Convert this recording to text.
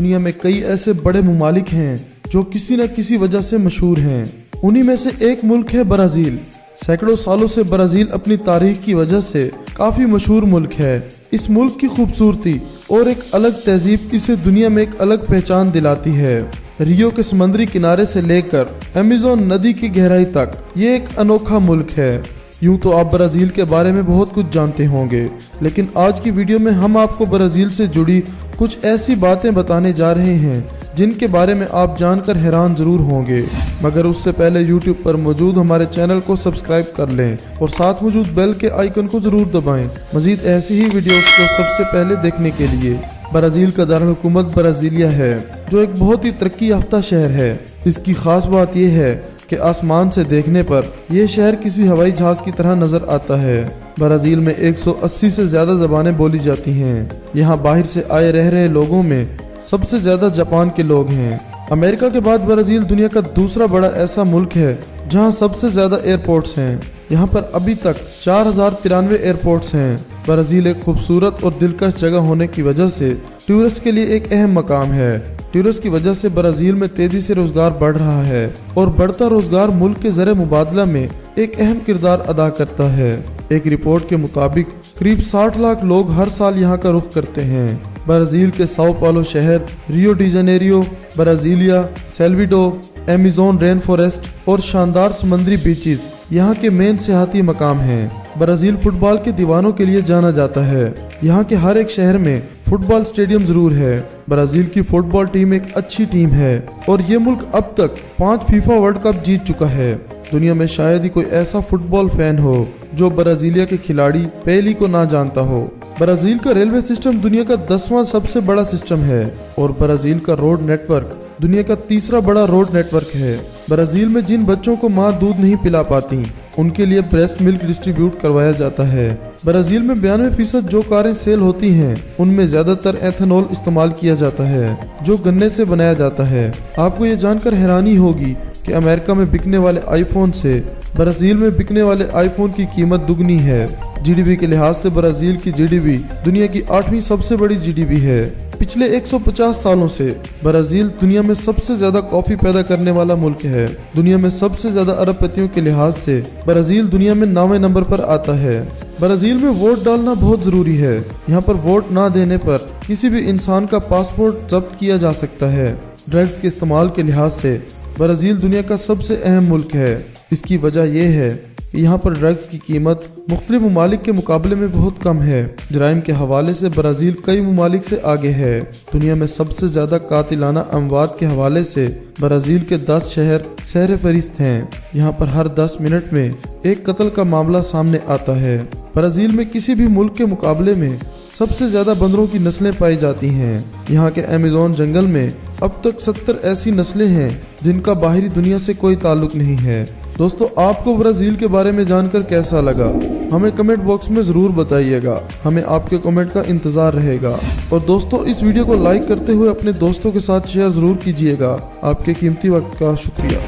دنیا میں کئی ایسے بڑے ممالک ہیں جو کسی نہ کسی وجہ سے مشہور ہیں۔ انہی میں سے ایک ملک ہے برازیل۔ سینکڑوں سالوں سے برازیل اپنی تاریخ کی وجہ سے کافی مشہور ملک ہے۔ اس ملک کی خوبصورتی اور ایک الگ تہذیب اسے دنیا میں ایک الگ پہچان دلاتی ہے۔ ریو کے سمندری کنارے سے لے کر ایمیزون ندی کی گہرائی تک یہ ایک انوکھا ملک ہے۔ یوں تو آپ برازیل کے بارے میں بہت کچھ جانتے ہوں گے، لیکن آج کی ویڈیو میں ہم آپ کو برازیل سے جڑی کچھ ایسی باتیں بتانے جا رہے ہیں جن کے بارے میں آپ جان کر حیران ضرور ہوں گے، مگر اس سے پہلے یوٹیوب پر موجود ہمارے چینل کو سبسکرائب کر لیں اور ساتھ موجود بیل کے آئیکن کو ضرور دبائیں مزید ایسی ہی ویڈیوز کو سب سے پہلے دیکھنے کے لیے۔ برازیل کا دارالحکومت برازیلیا ہے، جو ایک بہت ہی ترقی یافتہ شہر ہے۔ اس کی خاص بات یہ ہے کہ آسمان سے دیکھنے پر یہ شہر کسی ہوائی جہاز کی طرح نظر آتا ہے۔ برازیل میں 180 سے زیادہ زبانیں بولی جاتی ہیں۔ یہاں باہر سے آئے رہ رہے لوگوں میں سب سے زیادہ جاپان کے لوگ ہیں۔ امریکہ کے بعد برازیل دنیا کا دوسرا بڑا ایسا ملک ہے جہاں سب سے زیادہ ایئرپورٹس ہیں۔ یہاں پر ابھی تک 4093 ایئرپورٹس ہیں۔ برازیل ایک خوبصورت اور دلکش جگہ ہونے کی وجہ سے ٹورسٹ کے لیے ایک اہم مقام ہے۔ ٹورسٹ کی وجہ سے برازیل میں تیزی سے روزگار بڑھ رہا ہے اور بڑھتا روزگار ملک کے زر مبادلہ میں ایک اہم کردار ادا کرتا ہے۔ ایک رپورٹ کے مطابق قریب 60 لاکھ لوگ ہر سال یہاں کا رخ کرتے ہیں۔ برازیل کے ساؤ پالو شہر، ریو ڈی جنیریو، برازیلیا، سیلویڈو، ایمیزون رین فوریسٹ اور شاندار سمندری بیچز یہاں کے مین سیاحتی مقام ہیں۔ برازیل فٹ بال کے دیوانوں کے لیے جانا جاتا ہے۔ یہاں کے ہر ایک شہر میں فٹ بال اسٹیڈیم ضرور ہے۔ برازیل کی فٹ بال ٹیم ایک اچھی ٹیم ہے اور یہ ملک اب تک 5 فیفا ورلڈ کپ جیت چکا ہے۔ دنیا میں شاید ہی کوئی ایسا فٹ بال فین ہو جو برازیلیا کے کھلاڑی پیلی کو نہ جانتا ہو۔ برازیل کا ریلوے سسٹم دنیا کا 10واں سب سے بڑا سسٹم ہے اور برازیل کا روڈ نیٹ ورک دنیا کا تیسرا بڑا روڈ نیٹ ورک ہے۔ برازیل میں جن بچوں کو ماں دودھ نہیں پلا پاتی ان کے لیے بریسٹ ملک ڈسٹریبیوٹ کروایا جاتا ہے۔ برازیل میں 92% جو کاریں سیل ہوتی ہیں ان میں زیادہ تر ایتھنول استعمال کیا جاتا ہے جو گنے سے بنایا جاتا ہے۔ آپ کو یہ جان کر حیرانی ہوگی کہ امریکہ میں بکنے والے آئی فون سے برازیل میں بکنے والے آئی فون کی قیمت دگنی ہے۔ جی ڈی پی کے لحاظ سے برازیل کی جی ڈی پی دنیا کی 8ویں سب سے بڑی جی ڈی پی ہے۔ پچھلے 150 سالوں سے برازیل دنیا میں سب سے زیادہ کافی پیدا کرنے والا ملک ہے۔ دنیا میں سب سے زیادہ ارب پتیوں کے لحاظ سے برازیل دنیا میں 9ویں نمبر پر آتا ہے۔ برازیل میں ووٹ ڈالنا بہت ضروری ہے۔ یہاں پر ووٹ نہ دینے پر کسی بھی انسان کا پاسپورٹ ضبط کیا جا سکتا ہے۔ ڈرگز کے استعمال کے لحاظ سے برازیل دنیا کا سب سے اہم ملک ہے۔ اس کی وجہ یہ ہے کہ یہاں پر ڈرگز کی قیمت مختلف ممالک کے مقابلے میں بہت کم ہے۔ جرائم کے حوالے سے برازیل کئی ممالک سے آگے ہے۔ دنیا میں سب سے زیادہ قاتلانہ اموات کے حوالے سے برازیل کے 10 شہر سہر فہرست ہیں۔ یہاں پر ہر 10 منٹ میں ایک قتل کا معاملہ سامنے آتا ہے۔ برازیل میں کسی بھی ملک کے مقابلے میں سب سے زیادہ بندروں کی نسلیں پائی جاتی ہیں۔ یہاں کے ایمیزون جنگل میں اب تک 70 ایسی نسلیں ہیں جن کا باہری دنیا سے کوئی تعلق نہیں ہے۔ دوستو، آپ کو برازیل کے بارے میں جان کر کیسا لگا ہمیں کمنٹ باکس میں ضرور بتائیے گا۔ ہمیں آپ کے کمنٹ کا انتظار رہے گا۔ اور دوستو، اس ویڈیو کو لائک کرتے ہوئے اپنے دوستوں کے ساتھ شیئر ضرور کیجیے گا۔ آپ کے قیمتی وقت کا شکریہ۔